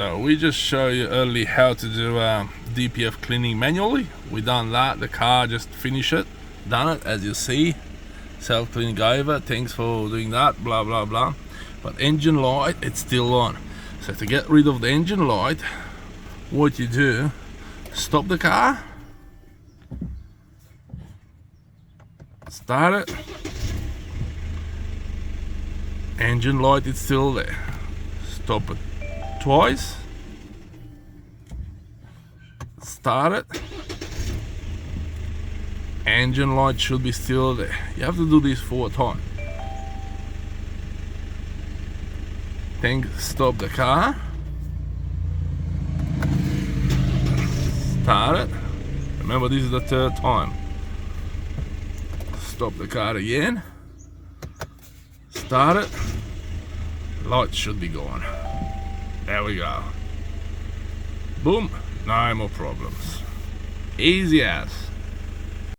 So we just show you early how to do DPF cleaning manually. We done that, the car just finished it, done it, as you see, self-cleaning over. Thanks for doing that, blah blah blah. But engine light, it's still on. So to get rid of the engine light, what you do, stop the car, start it, engine light is still there, stop it twice, start it, engine light should be still there. You have to do this 4 times. Then stop the car, start it. Remember, this is the 3rd time. Stop the car again, start it, light should be gone. There we go. Boom, no more problems. Easy as.